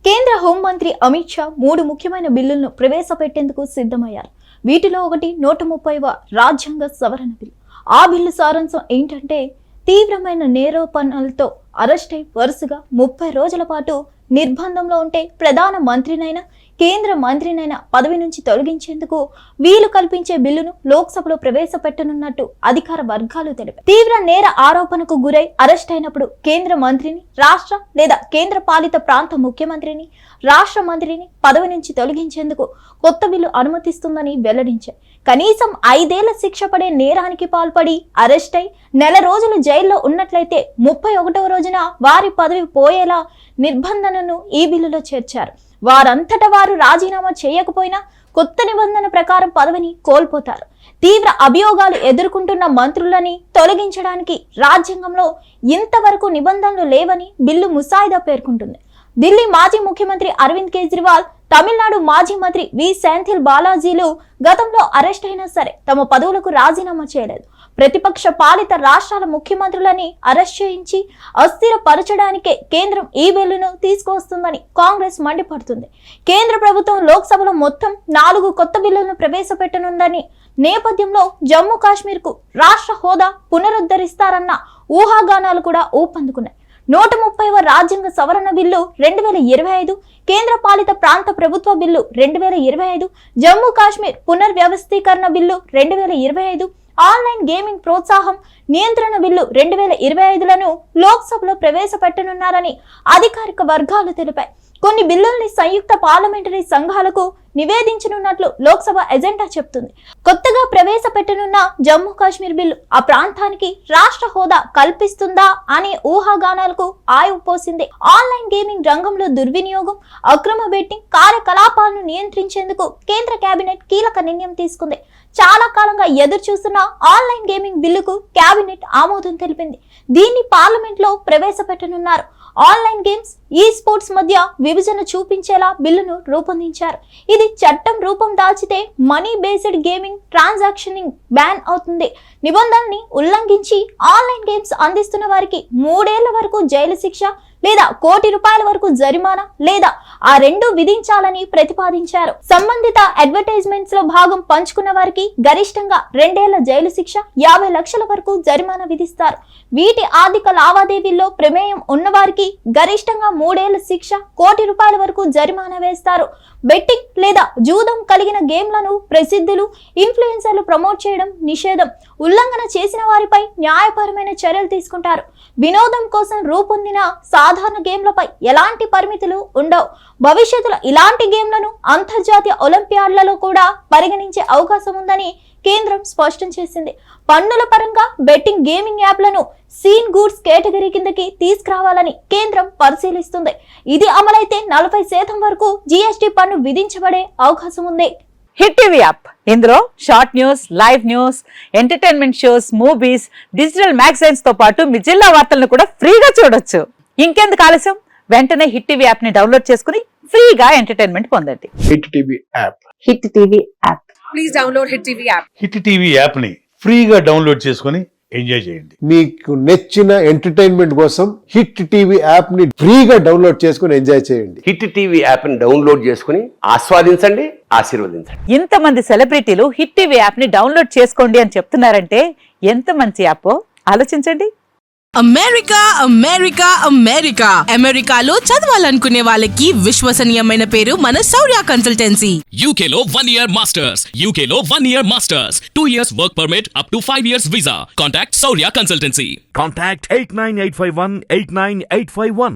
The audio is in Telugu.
కేంద్ర హోంమంత్రి అమిత్ షా 3 ముఖ్యమైన బిల్లులను ప్రవేశపెట్టేందుకు సిద్ధమయ్యారు. వీటిలో ఒకటి 130వ రాజ్యాంగ సవరణ బిల్లు. ఆ బిల్లు సారాంశం ఏంటంటే తీవ్రమైన నేరోపణలతో అరెస్ట్ అయి వరుసగా 30 రోజుల పాటు నిర్బంధంలో ఉంటే ప్రధాన మంత్రినైనా కేంద్ర మంత్రినైనా పదవి నుంచి తొలగించేందుకు వీలు కల్పించే బిల్లును లోక్సభలో ప్రవేశపెట్టనున్నట్టు అధికార వర్గాలు తెలిపాయి. తీవ్ర నేర ఆరోపణకు గురై అరెస్ట్ అయినప్పుడు కేంద్ర మంత్రిని, రాష్ట్ర లేదా కేంద్ర పాలిత ప్రాంత ముఖ్యమంత్రిని, రాష్ట్ర మంత్రిని పదవి నుంచి తొలగించేందుకు కొత్త బిల్లు అనుమతిస్తుందని వెల్లడించాయి. కనీసం 5 ఏళ్ల శిక్ష పడే నేరానికి పాల్పడి అరెస్ట్ అయి నెల రోజులు జైల్లో ఉన్నట్లయితే 31వ రోజున వారి పదవి పోయేలా నిర్బంధనను ఈ బిల్లులో చేర్చారు. వారంతట వారు రాజీనామా చేయకపోయినా కొత్త నిబంధన ప్రకారం పదవిని కోల్పోతారు. తీవ్ర అభియోగాలు ఎదుర్కొంటున్న మంత్రులని తొలగించడానికి రాజ్యాంగంలో ఇంతవరకు నిబంధనలు లేవని బిల్లు ముసాయిదా పేర్కొంటుంది. ఢిల్లీ మాజీ ముఖ్యమంత్రి అరవింద్ కేజ్రీవాల్, తమిళనాడు మాజీ మంత్రి వి సెంథిల్ బాలాజీలు గతంలో అరెస్ట్ అయినా సరే తమ పదవులకు రాజీనామా చేయలేదు. ప్రతిపక్ష పాలిత రాష్ట్రాల ముఖ్యమంత్రులని అరెస్ట్ చేయించి అస్థిరపరచడానికే కేంద్రం ఈ బిల్లును తీసుకువస్తుందని కాంగ్రెస్ మండిపడుతుంది. కేంద్ర ప్రభుత్వం లోక్సభలో మొత్తం 4 కొత్త బిల్లులను ప్రవేశపెట్టనుందని నేపథ్యంలో జమ్మూ కాశ్మీర్ కు రాష్ట్ర హోదా పునరుద్ధరిస్తారన్న ఊహాగానాలు కూడా ఊపందుకున్నాయి. 130వ రాజ్యాంగ సవరణ బిల్లు 2025, కేంద్ర పాలిత ప్రాంత ప్రభుత్వ బిల్లు 2025, జమ్మూ కాశ్మీర్ పునర్వ్యవస్థీకరణ బిల్లు 2025, ఆన్లైన్ గేమింగ్ ప్రోత్సాహం నియంత్రణ బిల్లు 2025లను లోక్సభలో ప్రవేశపెట్టనున్నారని అధికారిక వర్గాలు తెలిపాయి. కొన్ని బిల్లుల్ని సంయుక్త పార్లమెంటరీ సంఘాలకు నివేదించనున్నట్లు లోక్సభ ఎజెండా చెప్తుంది. కొత్తగా ప్రవేశపెట్టనున్న జమ్మూ కాశ్మీర్ బిల్లు ఆ ప్రాంతానికి రాష్ట్ర హోదా కల్పిస్తుందా అనే ఊహాగానాలకు ఆయువు పోసింది. ఆన్లైన్ గేమింగ్ రంగంలో దుర్వినియోగం, అక్రమ బెట్టింగ్ కార్యకలాపాలను నియంత్రించేందుకు కేంద్ర కేబినెట్ కీలక నిర్ణయం తీసుకుంది. చాలా కాలంగా ఎదురు చూస్తున్న ఆన్లైన్ గేమింగ్ బిల్లుకు కేబినెట్ ఆమోదం తెలిపింది. దీన్ని పార్లమెంట్ లో ప్రవేశపెట్టనున్నారు. ఆన్లైన్ గేమ్స్, ఈ స్పోర్ట్స్ మధ్య విభజన చూపించేలా బిల్లును రూపొందించారు. ఇది చట్టం రూపం దాల్చితే మనీ బేస్డ్ గేమింగ్ ట్రాన్సాక్షనింగ్ బ్యాన్ అవుతుంది. నిబంధనల్ని ఉల్లంఘించి ఆన్లైన్ గేమ్స్ అందిస్తున్న వారికి 3 ఏళ్ల వరకు జైలు శిక్ష లేదా ₹1 కోటి వరకు జరిమానా లేదా ఆ రెండు విధించాలని ప్రతిపాదించారు. సంబంధిత అడ్వర్టైజ్మెంట్స్ లో భాగం పంచుకున్న వారికి గరిష్టంగా 2 ఏళ్ల జైలు శిక్ష, 50 లక్షల వరకు జరిమానా విధిస్తారు. వీటి ఆర్థిక లావాదేవీల్లో ప్రమేయం ఉన్నవారికి గరిష్టంగా 3 ఏళ్ల శిక్ష, ₹1 కోటి వరకు జరిమానా వేస్తారు. బెట్టింగ్ లేదా జూదం కలిగిన గేమ్లను ప్రసిద్ధులు, ఇన్ఫ్లుయెన్సర్లు ప్రమోట్ చేయడం నిషేధం. ఉల్లంఘన చేసిన వారిపై న్యాయపరమైన చర్యలు తీసుకుంటారు. వినోదం కోసం రూపొందిన సాధారణ గేమ్లపై ఎలాంటి పరిమితులు ఉండవు. భవిష్యత్తులో ఇలాంటి గేమ్లను అంతర్జాతీయ ఒలింపియాడ్లలో కూడా పరిగణించే అవకాశం ఉందని కేంద్రం స్పష్టం చేసింది. పన్నుల పరంగా బెట్టింగ్ గేమింగ్ యాప్లను సీన్ గూడ్స్ కేటగిరీ కిందకి తీసుకురావాలని కేంద్రం పరిశీలిస్తుంది. ఇది అమలైతే 40% వరకు జీఎస్టీ పన్ను విధించబడే అవకాశం ఉంది. హిట్ టీవీ యాప్, ఇందులో short news, live news, entertainment shows, movies, digital magazines తో పాటు మీ జిల్లా వార్తలను కూడా ఫ్రీగా చూడొచ్చు. ఇంకెందుకు ఆలస్యం, వెంటనే హిట్ టీవీ యాప్ ని డౌన్లోడ్ చేసుకుని ఫ్రీగా ఎంటర్టైన్మెంట్ పొందండి. Hit TV app. Hit TV app. Please download hit TV app. Hit TV app ని ఫ్రీగా డౌన్లోడ్ చేసుకుని ఎంజాయ్ చేయండి. మీకు నచ్చిన ఎంటర్టైన్మెంట్ కోసం హిట్ టీవీ యాప్ ని ఫ్రీగా డౌన్లోడ్ చేసుకుని ఎంజాయ్ చేయండి. హిట్ టీవీ యాప్ ని డౌన్లోడ్ చేసుకుని ఆస్వాదించండి, ఆశీర్వదించండి. ఇంతమంది సెలబ్రిటీలు హిట్ టీవీ యాప్ ని డౌన్లోడ్ చేసుకోండి అని చెప్తున్నారంటే ఎంత మంచి యాప్ ఆలోచించండి. అమెరికా అమెరికా అమెరికా అమెరికాలో చదవాలనుకునే వాళ్ళకి విశ్వసనీయమైన పేరు మన శౌర్య కన్సల్టెన్సీ. UK లో 1 year masters. UK లో 1 year masters. 2 years work permit up to 5 years visa. Contact Saurya Consultancy. Contact 89851 89851.